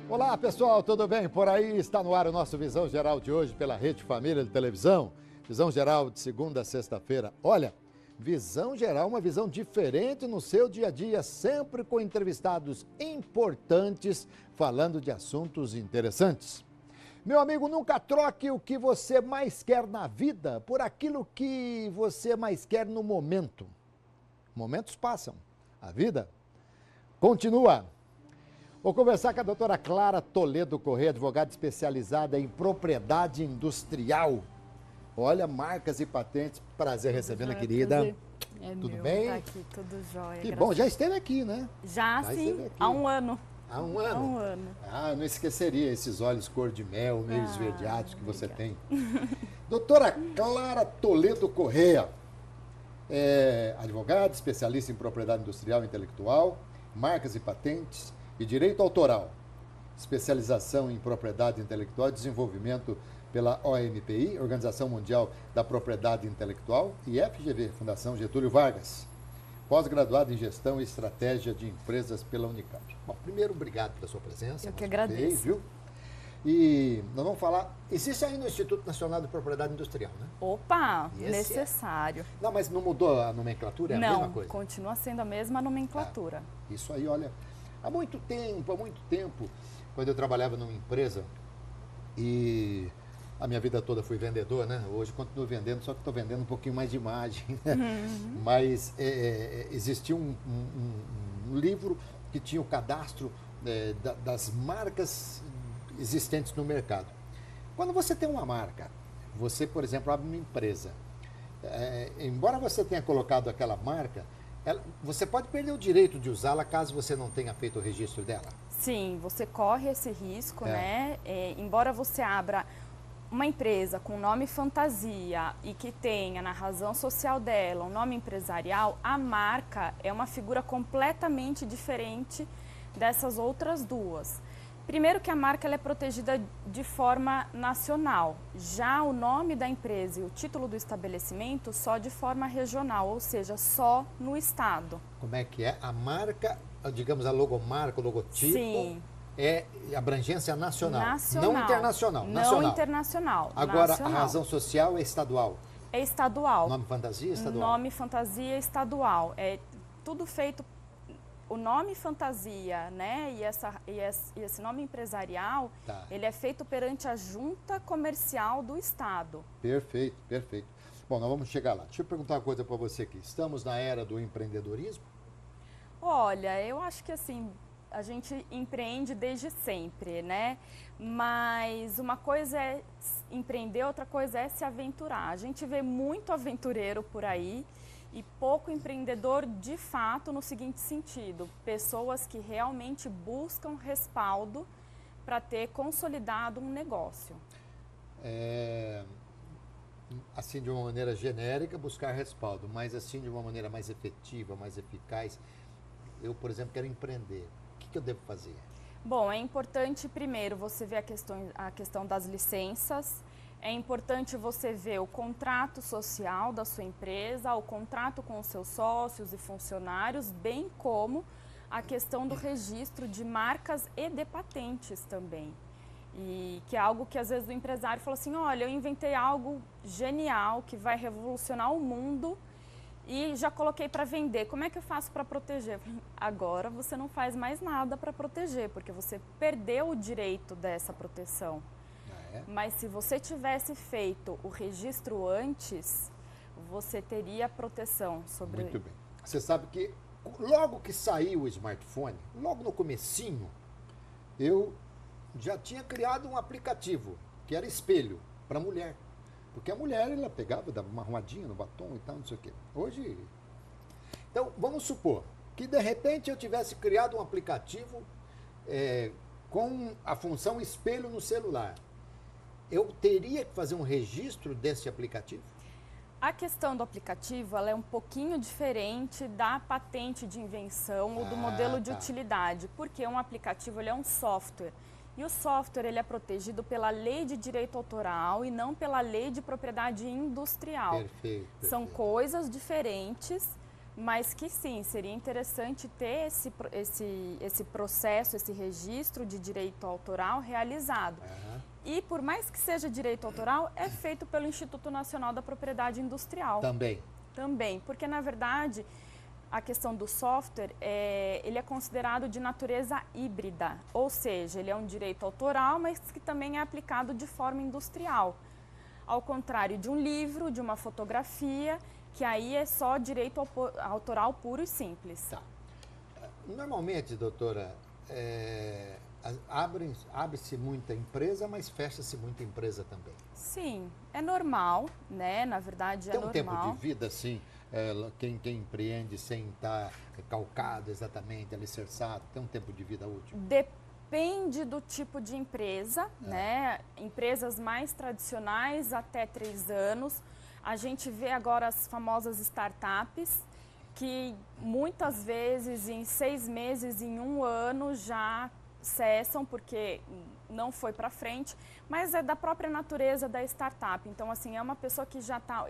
Olá pessoal, tudo bem? Por aí está no ar o nosso Visão Geral de hoje pela Rede Família de Televisão. Visão Geral de segunda a sexta-feira. Olha, Visão Geral, uma visão diferente no seu dia a dia, sempre com entrevistados importantes, falando de assuntos interessantes. Meu amigo, nunca troque o que você mais quer na vida por aquilo que você mais quer no momento. Momentos passam, a vida continua. Vou conversar com a doutora Clara Toledo Corrêa, advogada especializada em propriedade industrial. Olha, marcas e patentes, prazer recebê-la, querida. Tudo bem? Tá aqui, tudo jóia. Que bom, já esteve aqui, né? Já sim, há um ano. Há um ano? Há um ano. Ah, não esqueceria esses olhos cor de mel, meio esverdeados que você tem. Doutora Clara Toledo Corrêa, advogada, especialista em propriedade industrial e intelectual, marcas e patentes e direito autoral. Especialização em propriedade intelectual e desenvolvimento pela OMPI, Organização Mundial da Propriedade Intelectual, e FGV, Fundação Getúlio Vargas. Pós-graduado em Gestão e Estratégia de Empresas pela Unicamp. Bom, primeiro, obrigado pela sua presença. Eu que agradeço. Viu? E nós vamos falar, existe ainda o Instituto Nacional de Propriedade Industrial, né? Opa, necessário. Não, mas não mudou a nomenclatura? É a mesma coisa? Não, continua sendo a mesma nomenclatura. Isso aí, olha, há muito tempo, quando eu trabalhava numa empresa e a minha vida toda fui vendedor, né? Hoje continuo vendendo, só que estou vendendo um pouquinho mais de imagem, né? Mas existia um livro que tinha o cadastro das marcas existentes no mercado. Quando você tem uma marca, você, por exemplo, abre uma empresa, embora você tenha colocado aquela marca, você pode perder o direito de usá-la caso você não tenha feito o registro dela? Sim, você corre esse risco, né? Embora você abra uma empresa com nome fantasia e que tenha na razão social dela um nome empresarial, a marca é uma figura completamente diferente dessas outras duas. Primeiro que a marca ela é protegida de forma nacional, já o nome da empresa e o título do estabelecimento só de forma regional, ou seja, só no estado. Como é que é? A marca, digamos a logomarca, o logotipo, sim, é abrangência nacional, nacional. Não internacional. Não nacional. Internacional. Agora, nacional. A razão social é estadual? É estadual. Nome fantasia estadual? Nome fantasia estadual. É tudo feito. O nome fantasia, né, e esse nome empresarial, ele é feito perante a junta comercial do estado. Perfeito, perfeito. Bom, nós vamos chegar lá. Deixa eu perguntar uma coisa para você aqui. Estamos na era do empreendedorismo? Olha, eu acho que assim, a gente empreende desde sempre, né? Mas uma coisa é empreender, outra coisa é se aventurar. A gente vê muito aventureiro por aí e pouco empreendedor de fato no seguinte sentido, pessoas que realmente buscam respaldo para ter consolidado um negócio. Assim, de uma maneira genérica, buscar respaldo, mas assim, de uma maneira mais efetiva, mais eficaz. Eu, por exemplo, quero empreender. O que eu devo fazer? Bom, é importante primeiro você ver a questão das licenças. É importante você ver o contrato social da sua empresa, o contrato com os seus sócios e funcionários, bem como a questão do registro de marcas e de patentes também. E que é algo que às vezes o empresário fala assim, olha, eu inventei algo genial que vai revolucionar o mundo e já coloquei para vender, como é que eu faço para proteger? Agora você não faz mais nada para proteger, porque você perdeu o direito dessa proteção. Mas se você tivesse feito o registro antes, você teria proteção sobre... Muito bem. Você sabe que logo que saiu o smartphone, logo no comecinho, eu já tinha criado um aplicativo, que era espelho, para mulher. Porque a mulher, ela pegava, dava uma arrumadinha no batom e tal, não sei o quê. Hoje... Então, vamos supor que de repente eu tivesse criado um aplicativo com a função espelho no celular. Eu teria que fazer um registro desse aplicativo? A questão do aplicativo ela é um pouquinho diferente da patente de invenção ou do modelo de utilidade, porque um aplicativo ele é um software. E o software ele é protegido pela lei de direito autoral e não pela lei de propriedade industrial. Perfeito. São coisas diferentes, mas que sim, seria interessante ter esse processo, esse registro de direito autoral realizado. E por mais que seja direito autoral, é feito pelo Instituto Nacional da Propriedade Industrial. Também. Também, porque na verdade a questão do software, ele é considerado de natureza híbrida, ou seja, ele é um direito autoral, mas que também é aplicado de forma industrial. Ao contrário de um livro, de uma fotografia, que aí é só direito autoral puro e simples. Tá. Normalmente, doutora, abre-se muita empresa, mas fecha-se muita empresa também. Sim, é normal, né? Na verdade, Tem é normal. Tem um tempo de vida, assim, quem empreende sem estar calcado exatamente, alicerçado, tem um tempo de vida útil? Depende do tipo de empresa, né? Empresas mais tradicionais, até 3 anos. A gente vê agora as famosas startups, que muitas vezes em 6 meses, em 1 ano, já cessam porque não foi para frente, mas é da própria natureza da startup. Então, assim, é uma pessoa que já está...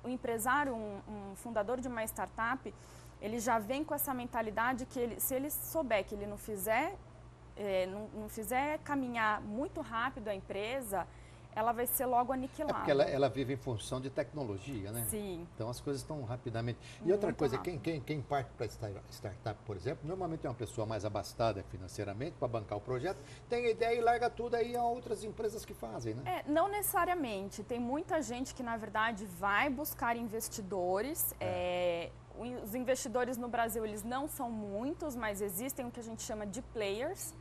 O empresário, um fundador de uma startup, ele já vem com essa mentalidade que se ele souber que ele não fizer caminhar muito rápido a empresa, ela vai ser logo aniquilada. É porque ela vive em função de tecnologia, né? Sim. Então as coisas estão rapidamente. E Muito outra coisa, rápido. quem parte para startup, por exemplo, normalmente é uma pessoa mais abastada financeiramente para bancar o projeto, tem a ideia e larga tudo aí a outras empresas que fazem, né? Não necessariamente. Tem muita gente que, na verdade, vai buscar investidores. Os investidores no Brasil, eles não são muitos, mas existem o que a gente chama de players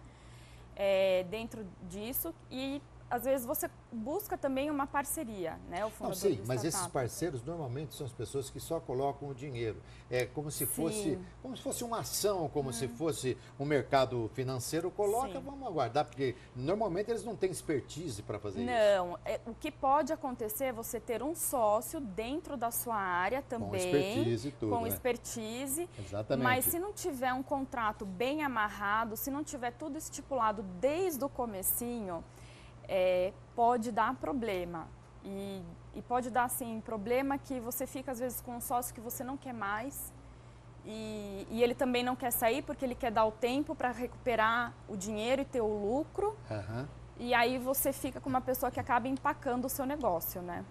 dentro disso. E às vezes você busca também uma parceria, né? O fundador Não, sim, de mas esses startup. parceiros normalmente são as pessoas que só colocam o dinheiro. É como se Sim. fosse uma ação, como se fosse um mercado financeiro, coloca, Sim. vamos aguardar, porque normalmente eles não têm expertise para fazer isso. Não, o que pode acontecer é você ter um sócio dentro da sua área também. Com expertise e tudo, Com né? expertise. Exatamente. Mas se não tiver um contrato bem amarrado, se não tiver tudo estipulado desde o comecinho, pode dar problema. E pode dar, assim, problema que você fica, às vezes, com um sócio que você não quer mais. E ele também não quer sair porque ele quer dar o tempo para recuperar o dinheiro e ter o lucro. E aí você fica com uma pessoa que acaba empacando o seu negócio, né?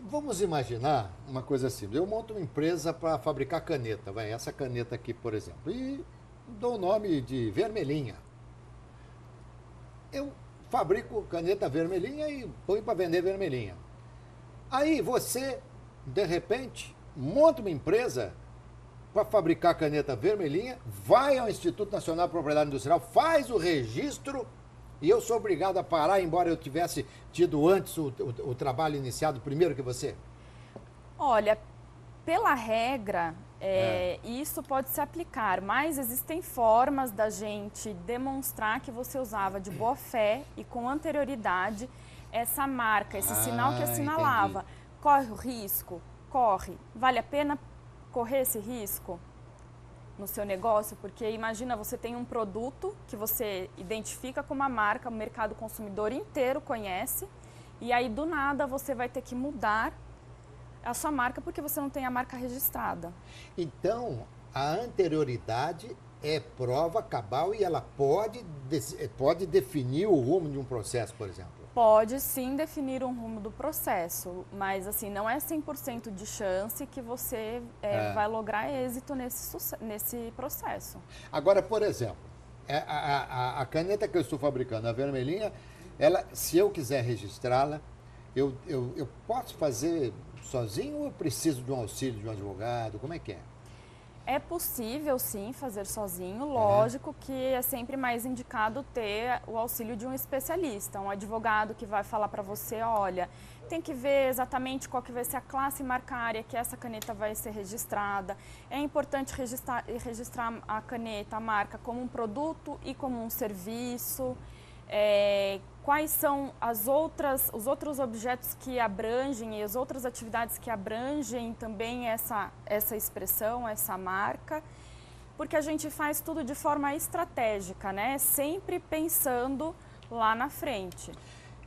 Vamos imaginar uma coisa simples. Eu monto uma empresa para fabricar caneta, essa caneta aqui, por exemplo, e dou o nome de Vermelhinha. Eu fabrico caneta vermelhinha e põe para vender vermelhinha. Aí você, de repente, monta uma empresa para fabricar caneta vermelhinha, vai ao Instituto Nacional de Propriedade Industrial, faz o registro e eu sou obrigado a parar, embora eu tivesse tido antes o trabalho iniciado primeiro que você? Olha, pela regra, isso pode se aplicar, mas existem formas da gente demonstrar que você usava de boa fé e com anterioridade essa marca, esse sinal que assinalava. Entendi. Corre o risco? Corre. Vale a pena correr esse risco no seu negócio? Porque imagina, você tem um produto que você identifica como uma marca, o mercado consumidor inteiro conhece, e aí do nada você vai ter que mudar a sua marca porque você não tem a marca registrada. Então, a anterioridade é prova cabal e ela pode definir o rumo de um processo, por exemplo? Pode sim definir um rumo do processo, mas assim, não é 100% de chance que você vai lograr êxito nesse processo. Agora, por exemplo, a caneta que eu estou fabricando, a vermelhinha, se eu quiser registrá-la, eu posso fazer sozinho ou eu preciso de um auxílio de um advogado? Como é que é? É possível, sim, fazer sozinho. Lógico que é sempre mais indicado ter o auxílio de um especialista, um advogado que vai falar para você, olha, tem que ver exatamente qual que vai ser a classe marcária que essa caneta vai ser registrada. É importante registrar a caneta, a marca, como um produto e como um serviço. Quais são os outros objetos que abrangem e as outras atividades que abrangem também essa expressão, essa marca. Porque a gente faz tudo de forma estratégica, né? Sempre pensando lá na frente.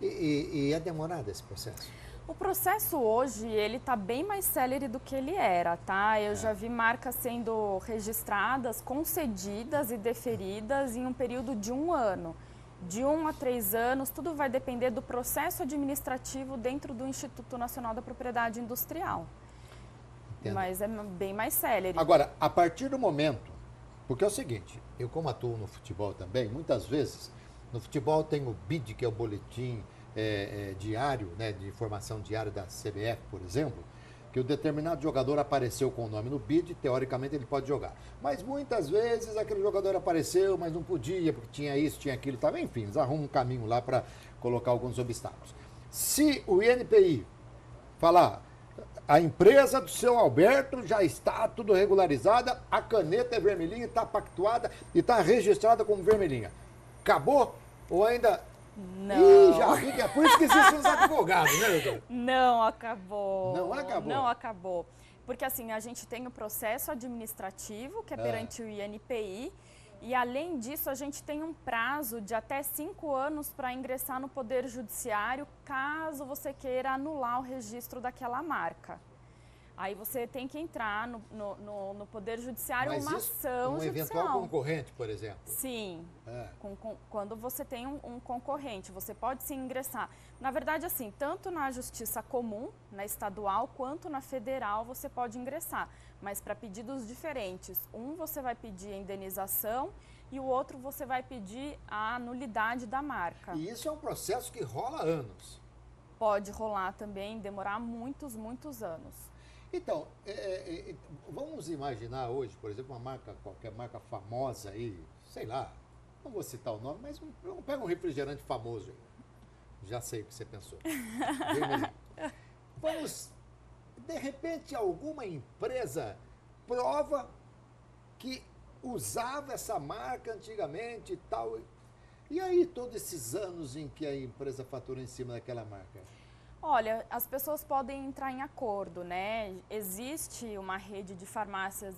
E é demorado esse processo? O processo hoje, ele está bem mais célere do que ele era, tá? Eu já vi marcas sendo registradas, concedidas e deferidas em um período de 1 ano. De 1 a 3 anos, tudo vai depender do processo administrativo dentro do Instituto Nacional da Propriedade Industrial. Entendo. Mas é bem mais célere. Agora, a partir do momento, porque é o seguinte, eu como atuo no futebol também, muitas vezes, no futebol tem o BID, que é o boletim diário, né, de informação diária da CBF, por exemplo, que o determinado jogador apareceu com o nome no BID, teoricamente ele pode jogar. Mas muitas vezes aquele jogador apareceu, mas não podia, porque tinha isso, tinha aquilo, tá? Enfim, eles arrumam um caminho lá para colocar alguns obstáculos. Se o INPI falar, a empresa do seu Alberto já está tudo regularizada, a caneta é vermelhinha, está pactuada e está registrada como vermelhinha. Acabou? Ou ainda... Não. Ih, já vi que é por isso que existem os advogados, né, doutor? Não acabou. Não acabou? Não acabou. Porque assim, a gente tem o processo administrativo, que é perante o INPI, e além disso a gente tem um prazo de até 5 anos para ingressar no Poder Judiciário, caso você queira anular o registro daquela marca. Aí você tem que entrar no Poder Judiciário uma ação um judicial. eventual concorrente, por exemplo? Sim. Quando você tem um concorrente, você pode sim ingressar. Na verdade, assim, tanto na Justiça Comum, na estadual, quanto na federal, você pode ingressar. Mas para pedidos diferentes. Um você vai pedir a indenização e o outro você vai pedir a nulidade da marca. E isso é um processo que rola anos. Pode rolar também, demorar muitos, muitos anos. Então, vamos imaginar hoje, por exemplo, uma marca, qualquer marca famosa aí, sei lá, não vou citar o nome, mas pega um refrigerante famoso aí. Já sei o que você pensou. Vamos, de repente, alguma empresa prova que usava essa marca antigamente e tal. E aí, todos esses anos em que a empresa faturou em cima daquela marca? Olha, as pessoas podem entrar em acordo, né? Existe uma rede de farmácias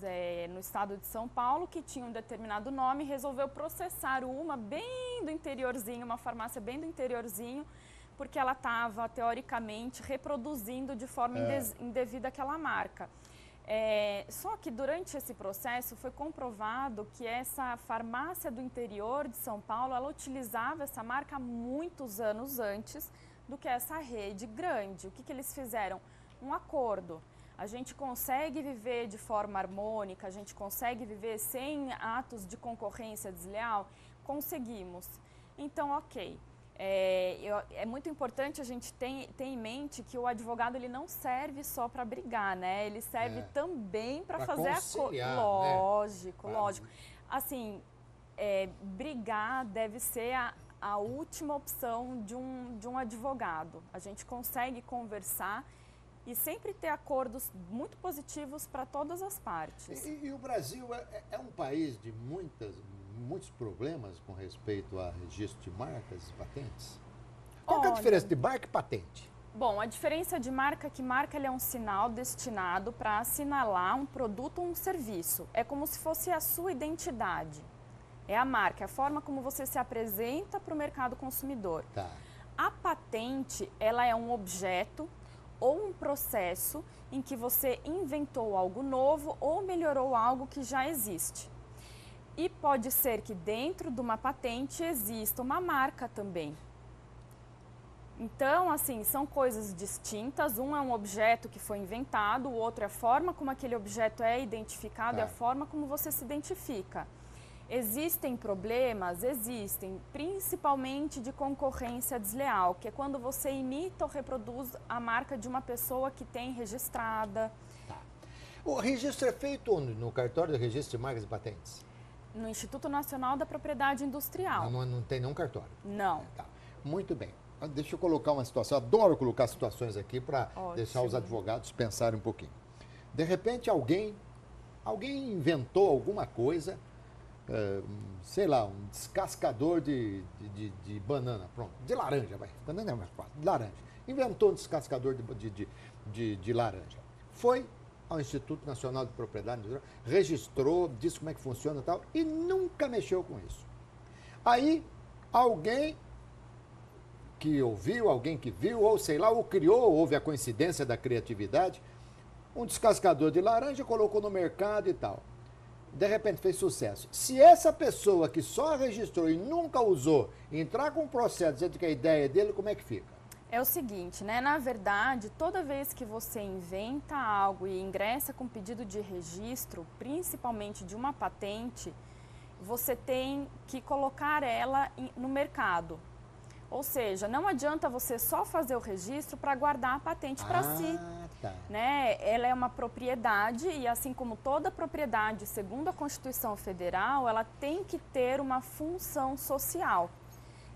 no estado de São Paulo que tinha um determinado nome e resolveu processar uma bem do interiorzinho, uma farmácia bem do interiorzinho, porque ela estava, teoricamente, reproduzindo de forma indevida aquela marca. Só que durante esse processo foi comprovado que essa farmácia do interior de São Paulo, ela utilizava essa marca há muitos anos antes do que essa rede grande. O que eles fizeram? Um acordo. A gente consegue viver de forma harmônica, a gente consegue viver sem atos de concorrência desleal? Conseguimos. Então, ok. É muito importante a gente ter em mente que o advogado ele não serve só para brigar, né? Ele serve também para fazer conciliar, lógico, né? lógico. Assim, brigar deve ser a última opção de um advogado. A gente consegue conversar e sempre ter acordos muito positivos para todas as partes. E o Brasil é um país de muitos problemas com respeito a registro de marcas e patentes? Qual que é a diferença de marca e patente? Bom, a diferença de marca é que marca é um sinal destinado para assinalar um produto ou um serviço. É como se fosse a sua identidade. É a marca, é a forma como você se apresenta para o mercado consumidor. Tá. A patente, ela é um objeto ou um processo em que você inventou algo novo ou melhorou algo que já existe. E pode ser que dentro de uma patente exista uma marca também. Então, assim, são coisas distintas. Um é um objeto que foi inventado, o outro é a forma como aquele objeto é identificado e a forma como você se identifica. Existem problemas? Existem, principalmente de concorrência desleal, que é quando você imita ou reproduz a marca de uma pessoa que tem registrada. Tá. O registro é feito onde? No cartório de registro de marcas e patentes? No Instituto Nacional da Propriedade Industrial. Não tem nenhum cartório? Não. Tá. Muito bem. Deixa eu colocar uma situação, eu adoro colocar situações aqui para deixar os advogados pensarem um pouquinho. De repente alguém inventou alguma coisa, sei lá, um descascador de banana, pronto, de laranja, vai, banana é mais fácil, de laranja. Inventou um descascador de laranja. Foi, ao Instituto Nacional de Propriedade Industrial, registrou, disse como é que funciona e tal, e nunca mexeu com isso. Aí, alguém que ouviu, alguém que viu, ou sei lá, ou criou, houve a coincidência da criatividade, um descascador de laranja, colocou no mercado e tal. De repente fez sucesso. Se essa pessoa que só registrou e nunca usou entrar com um processo dizendo que a ideia é dele, como é que fica? É o seguinte, né? Na verdade, toda vez que você inventa algo e ingressa com pedido de registro, principalmente de uma patente, você tem que colocar ela no mercado. Ou seja, não adianta você só fazer o registro para guardar a patente para si. Tá. Né? Ela é uma propriedade e, assim como toda propriedade, segundo a Constituição Federal, ela tem que ter uma função social.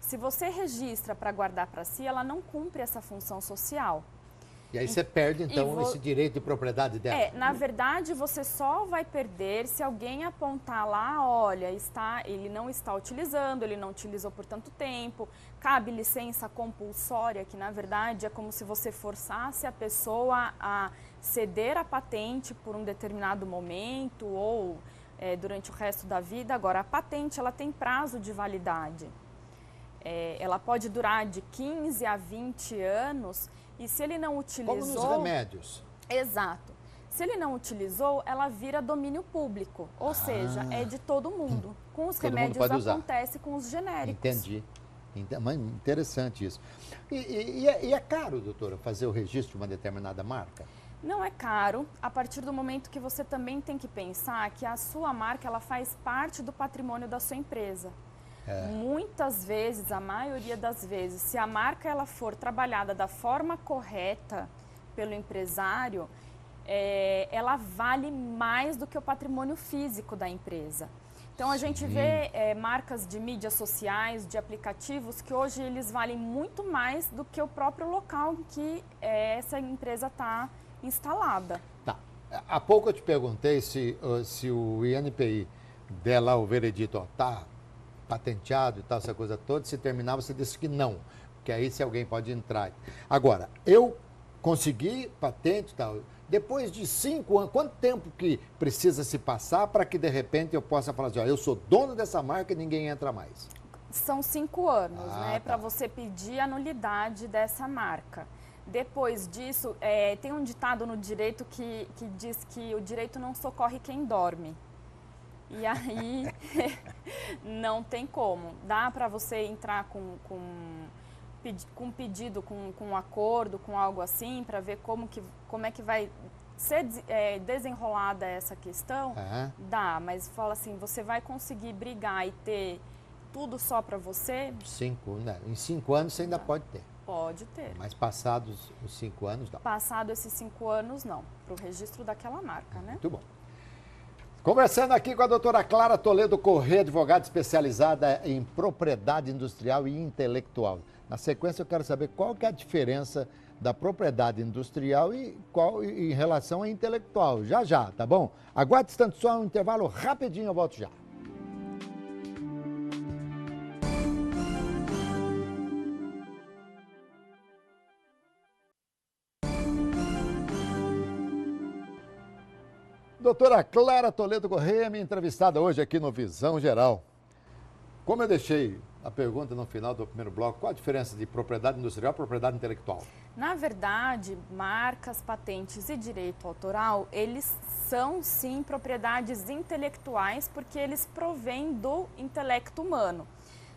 Se você registra para guardar para si, ela não cumpre essa função social. E aí você perde, então, esse direito de propriedade dela. Na verdade, você só vai perder se alguém apontar lá, olha, ele não está utilizando, ele não utilizou por tanto tempo, cabe licença compulsória, que na verdade é como se você forçasse a pessoa a ceder a patente por um determinado momento ou durante o resto da vida. Agora, a patente ela tem prazo de validade. Ela pode durar de 15 a 20 anos e se ele não utilizou... Como nos remédios. Exato. Se ele não utilizou, ela vira domínio público, ou seja, é de todo mundo. Com os remédios acontece com os genéricos. Entendi. Mas interessante isso. E é caro, doutora, fazer o registro de uma determinada marca? Não é caro, a partir do momento que você também tem que pensar que a sua marca ela faz parte do patrimônio da sua empresa. Muitas vezes, a maioria das vezes, se a marca ela for trabalhada da forma correta pelo empresário, ela vale mais do que o patrimônio físico da empresa. Então, a gente vê marcas de mídias sociais, de aplicativos, que hoje eles valem muito mais do que o próprio local em que essa empresa está instalada. Tá. Há pouco eu te perguntei se o INPI der lá o veredito, tá patenteado e tal, essa coisa toda, se terminar, você disse que não, porque aí se alguém pode entrar. Agora, eu consegui patente e tal, depois de 5 anos, quanto tempo que precisa se passar para que de repente eu possa falar assim, ó, eu sou dono dessa marca e ninguém entra mais? São 5 anos, né, para você pedir a nulidade dessa marca. Depois disso, tem um ditado no direito que diz que o direito não socorre quem dorme. E aí, não tem como. Dá para você entrar com pedido, com um acordo, com algo assim, para ver como é que vai ser desenrolada essa questão. Dá, mas fala assim, você vai conseguir brigar e ter tudo só para você? Em 5 anos você ainda pode ter. Pode ter. Mas passados os 5 anos, não. Passado esses 5 anos, não. Para o registro daquela marca, né? Muito bom. Conversando aqui com a doutora Clara Toledo Corrêa, advogada especializada em propriedade industrial e intelectual. Na sequência, eu quero saber qual que é a diferença da propriedade industrial e qual em relação à intelectual. Já, tá bom? Aguarde instante só, um intervalo rapidinho, eu volto já. Doutora Clara Toledo Corrêa, minha entrevistada hoje aqui no Visão Geral. Como eu deixei a pergunta no final do primeiro bloco, qual a diferença de propriedade industrial e propriedade intelectual? Na verdade, marcas, patentes e direito autoral, eles são sim propriedades intelectuais porque eles provêm do intelecto humano.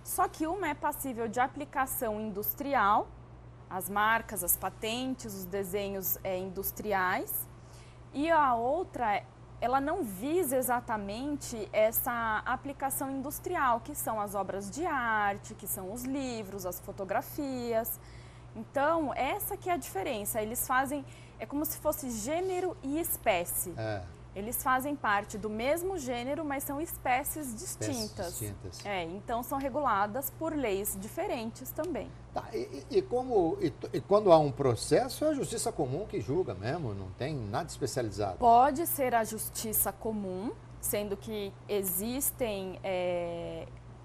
Só que uma é passível de aplicação industrial, as marcas, as patentes, os desenhos industriais, e a outra ela não visa exatamente essa aplicação industrial, que são as obras de arte, que são os livros, as fotografias. Então, essa que é a diferença. Eles fazem, é como se fosse gênero e espécie. Eles fazem parte do mesmo gênero, mas são espécies distintas. Então, são reguladas por leis diferentes também. Tá, e quando há um processo, é a justiça comum que julga mesmo, não tem nada especializado? Pode ser a justiça comum, sendo que existem,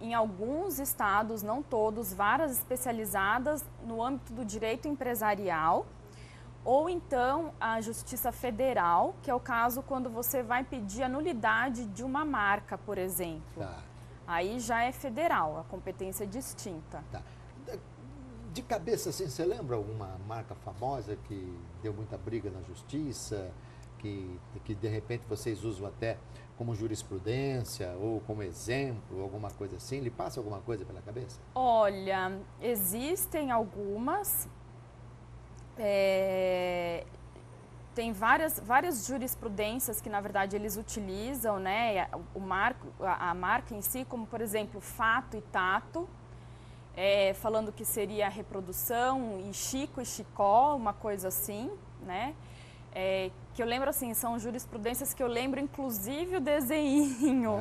em alguns estados, não todos, varas especializadas no âmbito do direito empresarial, Ou então a Justiça Federal, que é o caso quando você vai pedir a nulidade de uma marca, por exemplo. Tá. Aí já é federal, a competência é distinta. Tá. De cabeça, assim, você lembra alguma marca famosa que deu muita briga na justiça, que de repente vocês usam até como jurisprudência ou como exemplo, alguma coisa assim? Lhe passa alguma coisa pela cabeça? Olha, existem algumas, tem várias jurisprudências que, na verdade, eles utilizam, né, a marca em si, como, por exemplo, fato e tato, falando que seria a reprodução, e Chico e Chicó, uma coisa assim, né? Que eu lembro assim, são jurisprudências que eu lembro, inclusive, o desenho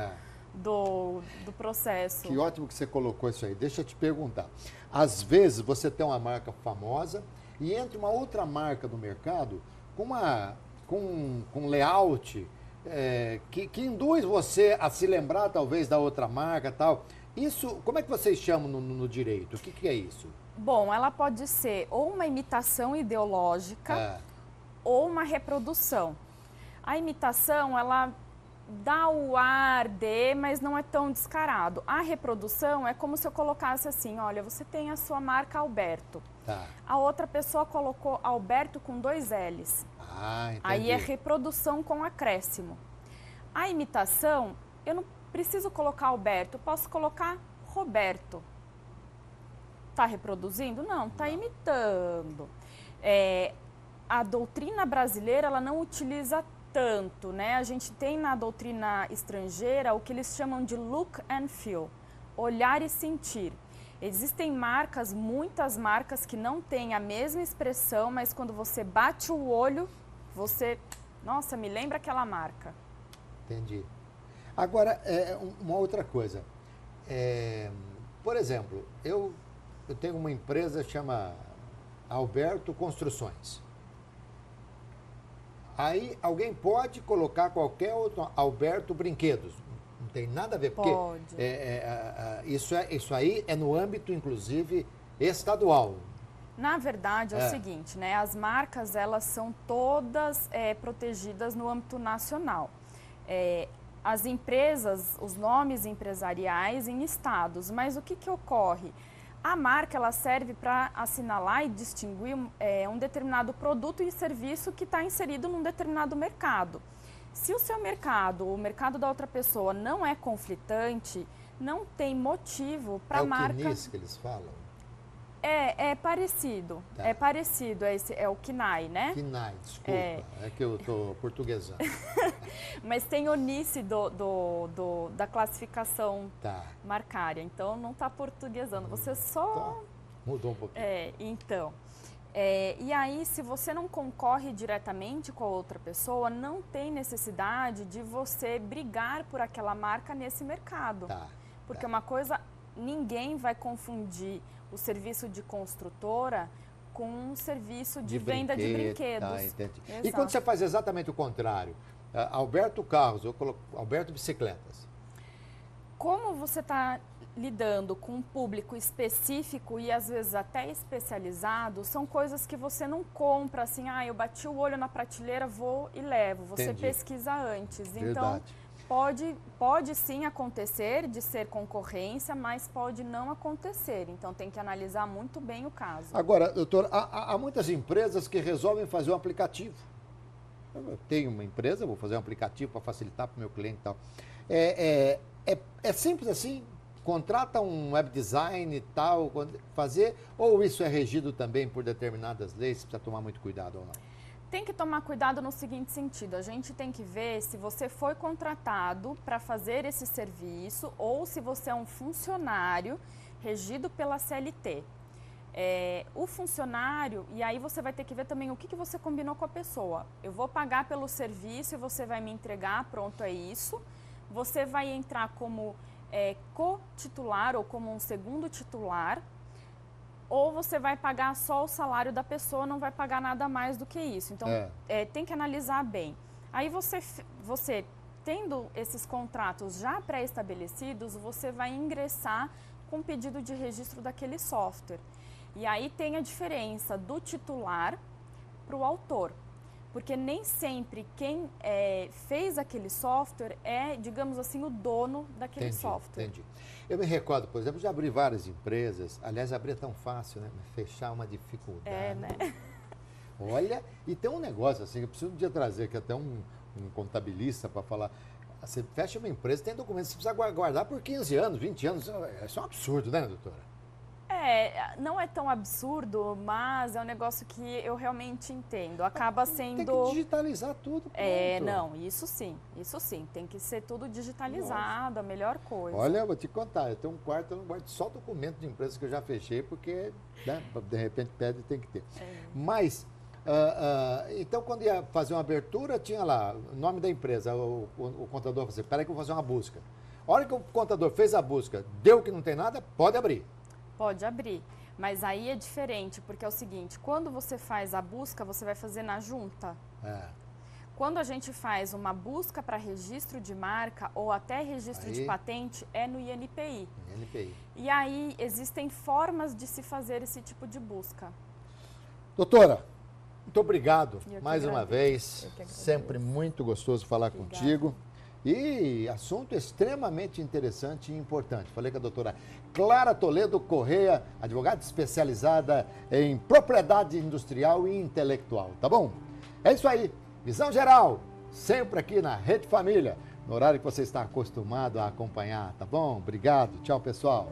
do processo. Que ótimo que você colocou isso aí. Deixa eu te perguntar. Às vezes você tem uma marca famosa e entra uma outra marca no mercado com layout que induz você a se lembrar talvez da outra marca e tal. Isso, como é que vocês chamam no direito? O que é isso? Bom, ela pode ser ou uma imitação ideológica ou uma reprodução. A imitação, ela dá o ar de, mas não é tão descarado. A reprodução é como se eu colocasse assim, olha, você tem a sua marca Alberto. Tá. A outra pessoa colocou Alberto com 2 L's. Entendi. Aí é reprodução com acréscimo. A imitação, eu não preciso colocar Alberto, posso colocar Roberto. Está reproduzindo? Não, está imitando. A doutrina brasileira, ela não utiliza tanto, né? A gente tem na doutrina estrangeira o que eles chamam de look and feel, olhar e sentir. Existem marcas, muitas marcas que não têm a mesma expressão, mas quando você bate o olho, você, nossa, me lembra aquela marca. Entendi. Agora, uma outra coisa. Por exemplo, eu tenho uma empresa que chama Alberto Construções. Aí alguém pode colocar qualquer outro Alberto Brinquedos. Não tem nada a ver, porque Pode. Isso aí é no âmbito, inclusive, estadual. Na verdade, é o seguinte, né? As marcas, elas são todas protegidas no âmbito nacional. As empresas, os nomes empresariais em estados, mas o que ocorre? A marca, ela serve para assinalar e distinguir um determinado produto e serviço que está inserido num determinado mercado. Se o seu mercado, o mercado da outra pessoa não é conflitante, não tem motivo para a marca... É o CNIS que eles falam? É parecido, Tá. é parecido, é o KINAI, né? KINAI, desculpa, é que eu estou portuguesando. Mas tem o NICE da classificação marcária, então não está portuguesando, você só... Mudou um pouquinho. E aí, se você não concorre diretamente com a outra pessoa, não tem necessidade de você brigar por aquela marca nesse mercado. Porque uma coisa, ninguém vai confundir o serviço de construtora com um serviço de venda de brinquedos. Entendi. E quando você faz exatamente o contrário? Alberto Carros, eu coloco Alberto Bicicletas. Como você está lidando com um público específico e às vezes até especializado, são coisas que você não compra assim, eu bati o olho na prateleira, vou e levo. Você pesquisa antes. Verdade. Então, pode sim acontecer de ser concorrência, mas pode não acontecer. Então, tem que analisar muito bem o caso. Agora, doutor, há muitas empresas que resolvem fazer um aplicativo. Eu tenho uma empresa, vou fazer um aplicativo para facilitar para o meu cliente e tal. É simples assim? Contrata um web design e tal, fazer, ou isso é regido também por determinadas leis, você precisa tomar muito cuidado ou não? Tem que tomar cuidado no seguinte sentido, a gente tem que ver se você foi contratado para fazer esse serviço ou se você é um funcionário regido pela CLT. O funcionário, e aí você vai ter que ver também o que você combinou com a pessoa. Eu vou pagar pelo serviço e você vai me entregar, pronto, é isso. Você vai entrar como co-titular ou como um segundo titular, ou você vai pagar só o salário da pessoa, não vai pagar nada mais do que isso. Então, tem que analisar bem. Aí você tendo esses contratos já pré-estabelecidos, você vai ingressar com um pedido de registro daquele software. E aí tem a diferença do titular para o autor. Porque nem sempre quem fez aquele software é, digamos assim, o dono daquele software. Entendi. Eu me recordo, por exemplo, de abrir várias empresas. Aliás, abrir é tão fácil, né? Fechar é uma dificuldade. É, né? Olha, e tem um negócio assim, eu preciso um dia trazer aqui até um contabilista para falar. Você fecha uma empresa, tem documentos, você precisa guardar por 15 anos, 20 anos. Isso é um absurdo, né, doutora? Não é tão absurdo, mas é um negócio que eu realmente entendo. Acaba sendo... Tem que digitalizar tudo, pronto. Não, isso sim, tem que ser tudo digitalizado, a melhor coisa. Olha, eu vou te contar, eu tenho um quarto, eu não guardo só documento de empresa que eu já fechei, porque, né, de repente pede e tem que ter. Mas, então quando ia fazer uma abertura, tinha lá o nome da empresa, o contador falou assim, peraí que eu vou fazer uma busca. A hora que o contador fez a busca, deu que não tem nada, pode abrir. Pode abrir, mas aí é diferente, porque é o seguinte, quando você faz a busca, você vai fazer na junta. Quando a gente faz uma busca para registro de marca ou até registro de patente, é no INPI. E aí existem formas de se fazer esse tipo de busca. Doutora, muito obrigado mais uma vez, sempre muito gostoso falar contigo. E assunto extremamente interessante e importante. Falei com a doutora Clara Toledo Correia, advogada especializada em propriedade industrial e intelectual, tá bom? É isso aí, Visão Geral, sempre aqui na Rede Família, no horário que você está acostumado a acompanhar, tá bom? Obrigado, tchau pessoal.